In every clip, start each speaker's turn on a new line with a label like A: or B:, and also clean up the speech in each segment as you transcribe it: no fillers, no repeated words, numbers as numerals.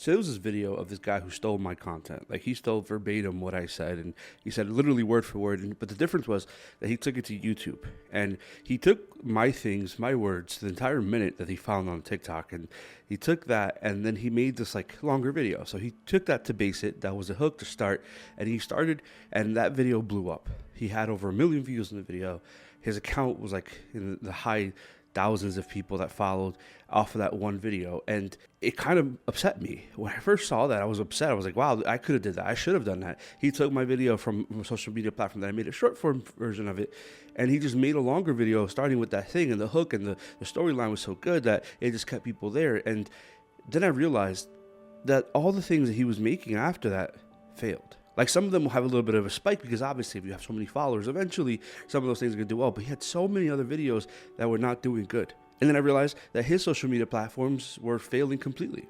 A: So there was this video of this guy who stole my content. Like, he stole verbatim what I said, and he said literally word for word. But the difference was that he took it to YouTube, and he took my things, my words, the entire minute that he found on TikTok, and he took that, and then he made this like longer video. So he took that to base it. That was a hook to start, and he started, and that video blew up. He had over 1 million views in the video. His account was like in the high thousands of people that followed off of that one video, and it kind of upset me. When I first saw that, I was upset. I was like, wow, I could have did that. I should have done that. He took my video from a social media platform that I made a short form version of it, and he just made a longer video starting with that thing, and the hook and the storyline was so good that it just kept people there. And then I realized that all the things that he was making after that failed. Like, some of them will have a little bit of a spike because obviously if you have so many followers, eventually some of those things are going to do well. But he had so many other videos that were not doing good. And then I realized that his social media platforms were failing completely.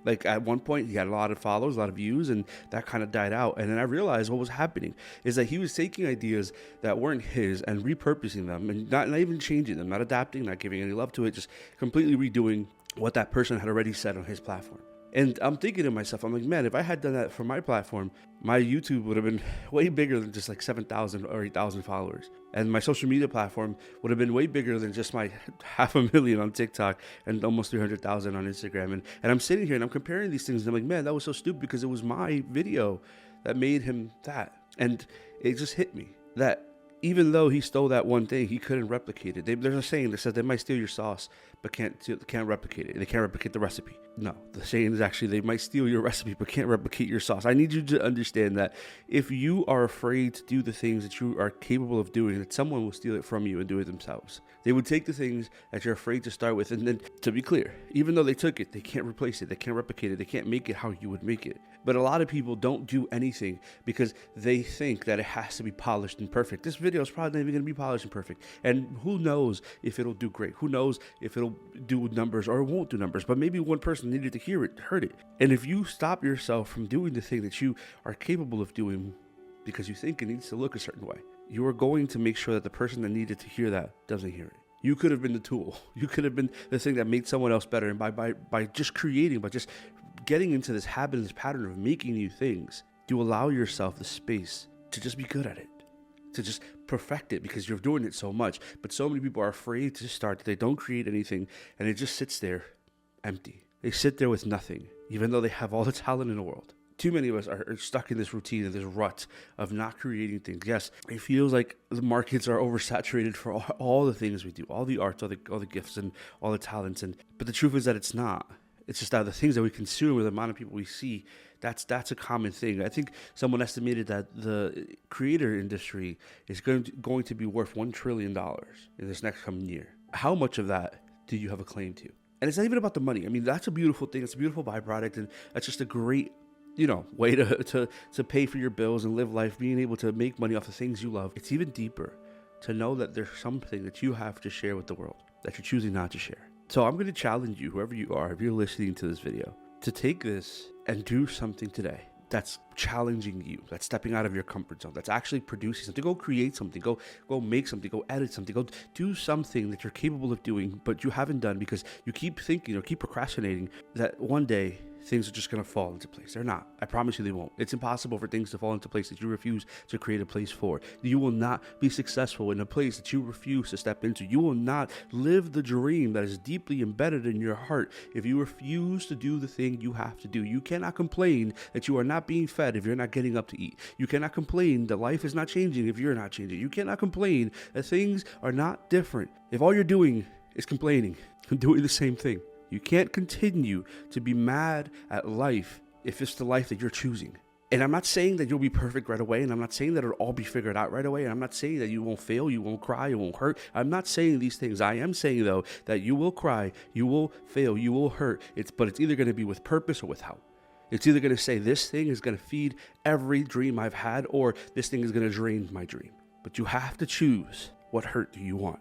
A: Like, at one point he had a lot of followers, a lot of views, and that kind of died out. And then I realized what was happening is that he was taking ideas that weren't his and repurposing them, and not even changing them, not adapting, not giving any love to it, just completely redoing what that person had already said on his platform. And I'm thinking to myself, I'm like, man, if I had done that for my platform, my YouTube would have been way bigger than just like 7,000 or 8,000 followers. And my social media platform would have been way bigger than just my 500,000 on TikTok and almost 300,000 on Instagram. And I'm sitting here and I'm comparing these things. And I'm like, man, that was so stupid because it was my video that made him that. And it just hit me that even though he stole that one thing, he couldn't replicate it. There's a saying that says they might steal your sauce, but can't replicate it. They can't replicate the recipe. No, the saying is actually they might steal your recipe, but can't replicate your sauce. I need you to understand that if you are afraid to do the things that you are capable of doing, that someone will steal it from you and do it themselves. They would take the things that you're afraid to start with, and then, to be clear, even though they took it, they can't replace it, they can't replicate it, they can't make it how you would make it. But a lot of people don't do anything because they think that it has to be polished and perfect. This video is probably not even going to be polished and perfect. And who knows if it'll do great? Who knows if it'll do numbers or it won't do numbers? But maybe one person needed to hear it, heard it. And if you stop yourself from doing the thing that you are capable of doing because you think it needs to look a certain way, you are going to make sure that the person that needed to hear that doesn't hear it. You could have been the tool. You could have been the thing that made someone else better. And by just creating, by just getting into this habit, this pattern of making new things, you allow yourself the space to just be good at it, to just perfect it because you're doing it so much. But so many people are afraid to start that they don't create anything, and it just sits there empty. They sit there with nothing, even though they have all the talent in the world. Too many of us are stuck in this routine, in this rut of not creating things. Yes, it feels like the markets are oversaturated for all the things we do, all the arts, all the gifts, and all the talents. But the truth is that it's not. It's just that the things that we consume, or the amount of people we see, that's a common thing. I think someone estimated that the creator industry is going to be worth $1 trillion in this next coming year. How much of that do you have a claim to? And it's not even about the money. I mean, that's a beautiful thing. It's a beautiful byproduct, and that's just a great way to pay for your bills and live life, being able to make money off the things you love. It's even deeper to know that there's something that you have to share with the world that you're choosing not to share. So I'm going to challenge you, whoever you are, if you're listening to this video, to take this and do something today that's challenging you, that's stepping out of your comfort zone, that's actually producing something. Go create something, go make something, go edit something, go do something that you're capable of doing, but you haven't done because you keep thinking or keep procrastinating that one day things are just going to fall into place. They're not. I promise you they won't. It's impossible for things to fall into place that you refuse to create a place for. You will not be successful in a place that you refuse to step into. You will not live the dream that is deeply embedded in your heart if you refuse to do the thing you have to do. You cannot complain that you are not being fed if you're not getting up to eat. You cannot complain that life is not changing if you're not changing. You cannot complain that things are not different if all you're doing is complaining and doing the same thing. You can't continue to be mad at life if it's the life that you're choosing. And I'm not saying that you'll be perfect right away, and I'm not saying that it'll all be figured out right away, and I'm not saying that you won't fail, you won't cry, you won't hurt. I'm not saying these things. I am saying, though, that you will cry, you will fail, you will hurt. But it's either going to be with purpose or without. It's either going to say this thing is going to feed every dream I've had, or this thing is going to drain my dream. But you have to choose, what hurt do you want?